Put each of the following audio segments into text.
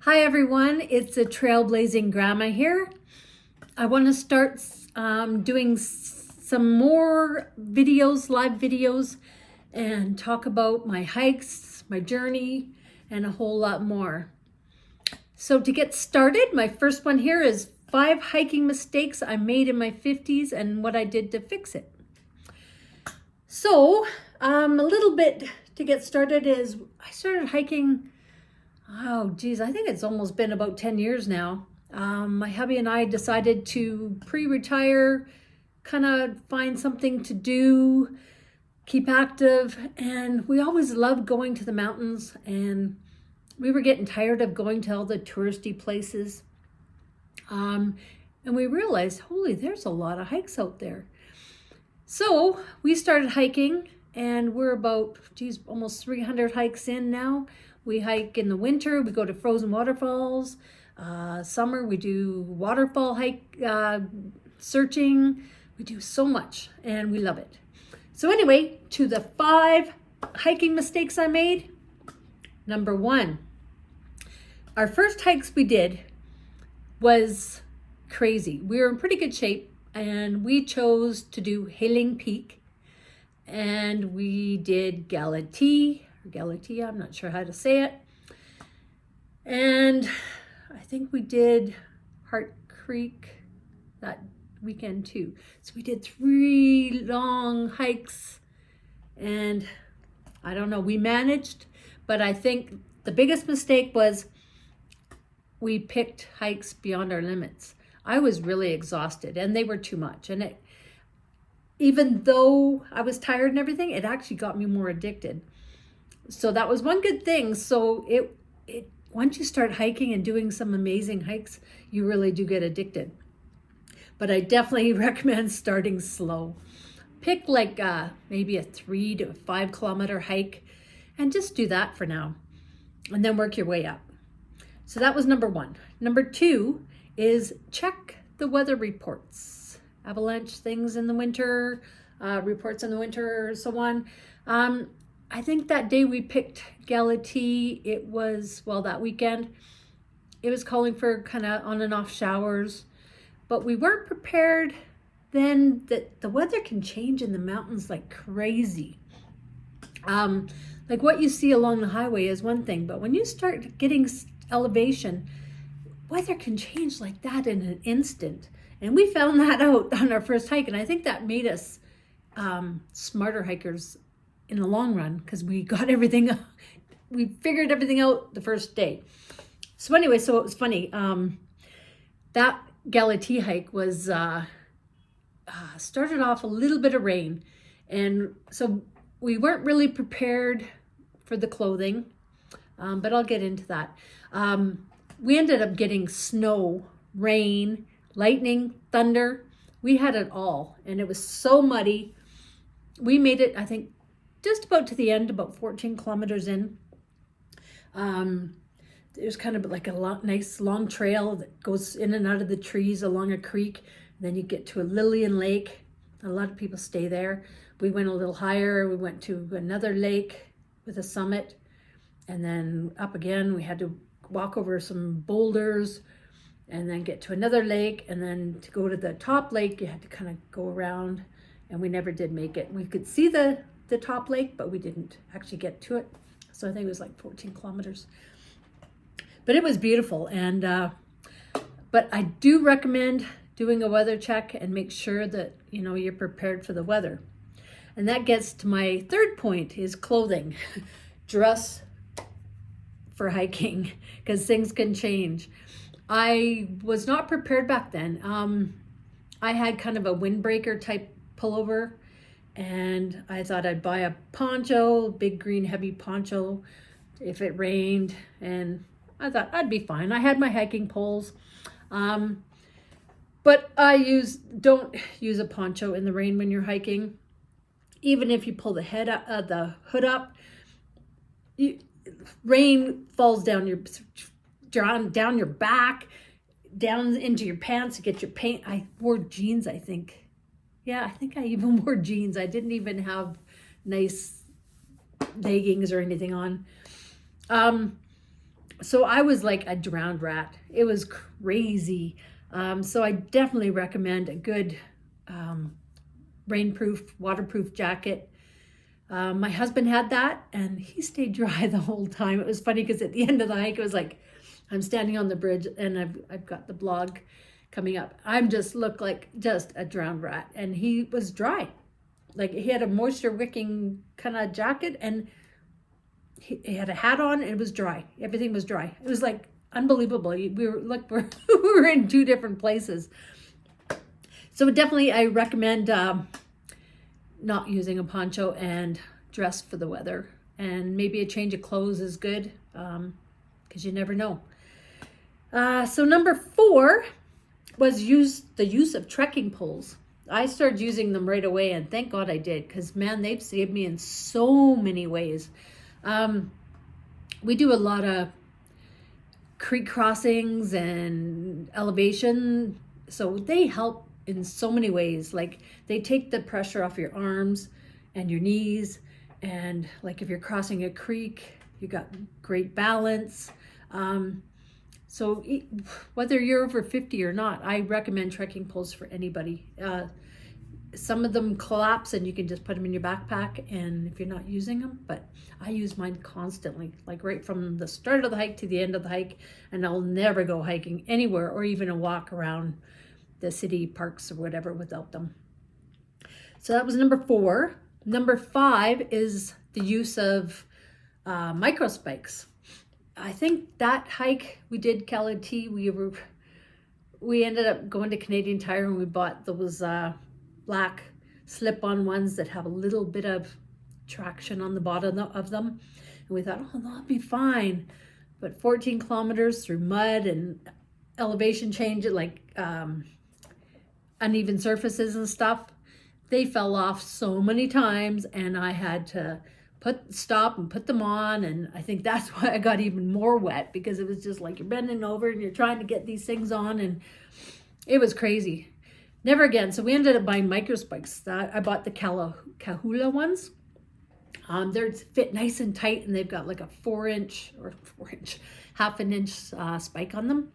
Hi everyone, it's a Trailblazing Grandma here. I want to start doing some more videos, live videos, and talk about my hikes, my journey, and a whole lot more. So to get started, my first one here is 5 hiking mistakes I made in my 50s and what I did to fix it. So a little bit to get started is I started hiking. Oh, geez, I think it's almost been about 10 years now. My hubby and I decided to pre-retire, kind of find something to do, keep active, and we always loved going to the mountains, and we were getting tired of going to all the touristy places. And we realized, holy, there's a lot of hikes out there. So we started hiking, and we're about, geez, almost 300 hikes in now. We hike in the winter, we go to frozen waterfalls. Summer, we do waterfall hike searching. We do so much, and we love it. So anyway, to the 5 hiking mistakes I made. Number 1, our first hikes we did was crazy. We were in pretty good shape, and we chose to do Heling Peak, and we did Galatea, I'm not sure how to say it. And I think we did Hart Creek that weekend too. So we did 3 long hikes, and I don't know, we managed, but I think the biggest mistake was we picked hikes beyond our limits. I was really exhausted and they were too much. And even though I was tired and everything, it actually got me more addicted. So that was one good thing. So it once you start hiking and doing some amazing hikes, you really do get addicted. But I definitely recommend starting slow. Pick like maybe a 3 to 5 kilometer hike and just do that for now. And then work your way up. So that was number 1. Number 2 is check the weather reports. Avalanche things in the winter, reports in the winter, so on. I think that day we picked Galatea, it was, well, that weekend, it was calling for kind of on and off showers, but we weren't prepared then that the weather can change in the mountains like crazy. Like what you see along the highway is one thing, but when you start getting elevation, weather can change like that in an instant. And we found that out on our first hike, and I think that made us smarter hikers in the long run, because we got everything, we figured everything out the first day. So anyway, so it was funny. That Galatea hike was, started off a little bit of rain. And so we weren't really prepared for the clothing, but I'll get into that. We ended up getting snow, rain, lightning, thunder. We had it all, and it was so muddy. We made it, I think, just about to the end, about 14 kilometers in. There's kind of like a nice long trail that goes in and out of the trees along a creek. Then you get to a Lillian Lake. A lot of people stay there. We went a little higher. We went to another lake with a summit. And then up again, we had to walk over some boulders and then get to another lake. And then to go to the top lake, you had to kind of go around, and we never did make it. We could see the top lake, but we didn't actually get to it. So I think it was like 14 kilometers. But it was beautiful. And but I do recommend doing a weather check and make sure that you're prepared for the weather. And that gets to my third point, is clothing. Dress for hiking, because things can change. I was not prepared back then. I had kind of a windbreaker type pullover, and I thought I'd buy a poncho, big green heavy poncho, if it rained, and I thought I'd be fine. I had my hiking poles, but don't use a poncho in the rain when you're hiking. Even if you pull the hood up, rain falls down your back, down into your pants to get your paint. I wore jeans, I think. Yeah, I think I even wore jeans. I didn't even have nice leggings or anything on. So I was like a drowned rat. It was crazy. So I definitely recommend a good rainproof, waterproof jacket. My husband had that and he stayed dry the whole time. It was funny because at the end of the hike, it was like, I'm standing on the bridge and I've got the blog coming up. I'm just look like just a drowned rat, and he was dry. Like he had a moisture wicking kind of jacket, and he had a hat on, and it was dry. Everything was dry. It was like unbelievable. We were like, we were in two different places. So definitely I recommend not using a poncho and dress for the weather. And maybe a change of clothes is good, because you never know. So number 4 was the use of trekking poles. I started using them right away, and thank God I did, because man, they've saved me in so many ways. We do a lot of creek crossings and elevation, so they help in so many ways. Like they take the pressure off your arms and your knees, and like if you're crossing a creek, you got great balance. So whether you're over 50 or not, I recommend trekking poles for anybody. Some of them collapse and you can just put them in your backpack, and if you're not using them, but I use mine constantly, like right from the start of the hike to the end of the hike, and I'll never go hiking anywhere or even a walk around the city parks or whatever without them. So that was number 4. Number 5 is the use of micro spikes. I think that hike we did, Calatea, we ended up going to Canadian Tire and we bought those black slip-on ones that have a little bit of traction on the bottom of them. And we thought, oh, that'll be fine. But 14 kilometers through mud and elevation change, like uneven surfaces and stuff, they fell off so many times, and I had to stop and put them on. And I think that's why I got even more wet, because it was just like you're bending over and you're trying to get these things on, and it was crazy. Never again. So we ended up buying micro spikes. I bought the Kahula ones. They're fit nice and tight, and they've got like a 4-inch or half an inch spike on them.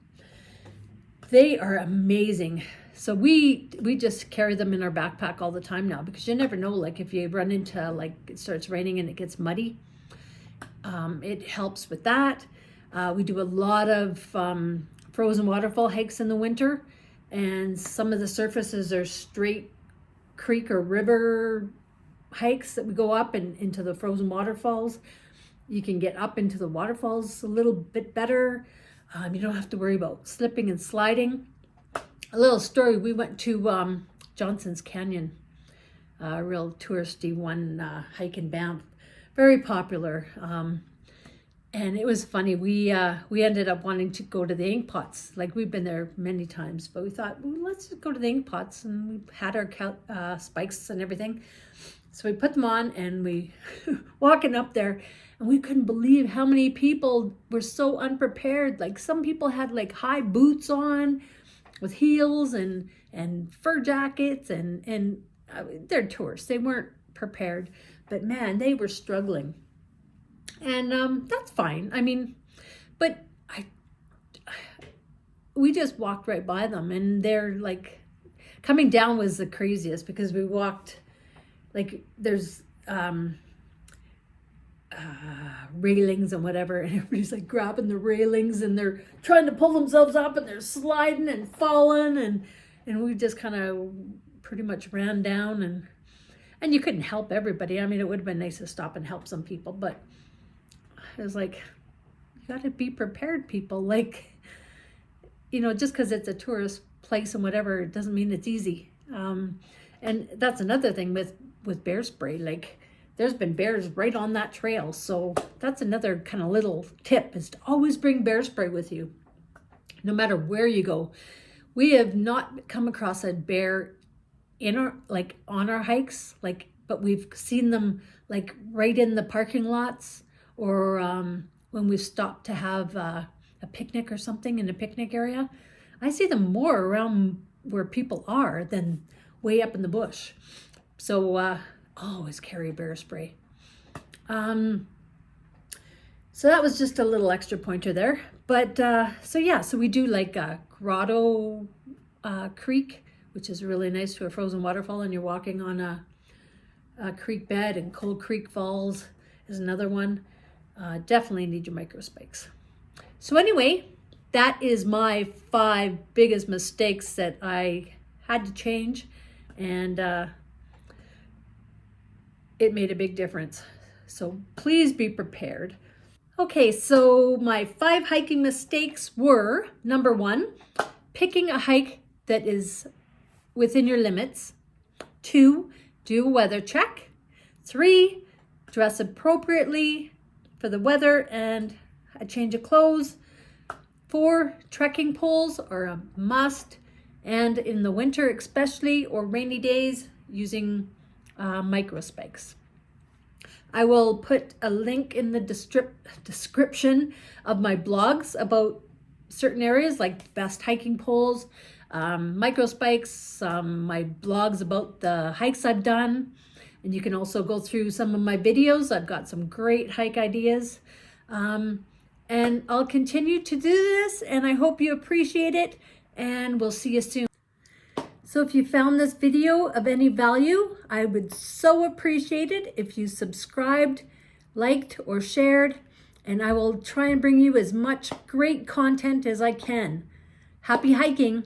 They are amazing. So we just carry them in our backpack all the time now, because you never know, like if you run into, like it starts raining and it gets muddy, it helps with that. We do a lot of frozen waterfall hikes in the winter, and some of the surfaces are straight creek or river hikes that we go up and into the frozen waterfalls. You can get up into the waterfalls a little bit better. You don't have to worry about slipping and sliding. A little story, we went to Johnson's Canyon, a real touristy one, hike in Banff, very popular. And it was funny, we ended up wanting to go to the ink pots. Like we've been there many times, but we thought, well, let's just go to the ink pots, and we had our spikes and everything. So we put them on, and we walking up there, and we couldn't believe how many people were so unprepared. Like some people had like high boots on with heels and fur jackets, and they're tourists. They weren't prepared, but man, they were struggling. And that's fine. I mean, but we just walked right by them, and they're like, coming down was the craziest, because we walked, like there's railings and whatever, and everybody's like grabbing the railings, and they're trying to pull themselves up, and they're sliding and falling, and we just kind of pretty much ran down, and you couldn't help everybody. I mean, it would have been nice to stop and help some people, but it was like, you got to be prepared, people. Like, you know, just because it's a tourist place and whatever, it doesn't mean it's easy. And that's another thing with bear spray. Like, there's been bears right on that trail. So that's another kind of little tip, is to always bring bear spray with you, no matter where you go. We have not come across a bear in our, like on our hikes, like, but we've seen them like right in the parking lots, or when we've stopped to have a picnic or something in a picnic area. I see them more around where people are than way up in the bush. So always carry bear spray. So that was just a little extra pointer there. But so yeah, so we do like Grotto Creek, which is really nice to a frozen waterfall, and you're walking on a creek bed, and Cold Creek Falls is another one. Definitely need your micro spikes. So anyway, that is my 5 biggest mistakes that I had to change, and it made a big difference. So please be prepared. Okay, so my 5 hiking mistakes were, number 1, picking a hike that is within your limits. 2, do a weather check. 3, dress appropriately for the weather and a change of clothes. 4, trekking poles are a must, and in the winter especially, or rainy days, using micro spikes. I will put a link in the description of my blogs about certain areas like best hiking poles, micro spikes, my blogs about the hikes I've done. And you can also go through some of my videos. I've got some great hike ideas. And I'll continue to do this, and I hope you appreciate it, and we'll see you soon. So if you found this video of any value, I would so appreciate it if you subscribed, liked, or shared, and I will try and bring you as much great content as I can. Happy hiking!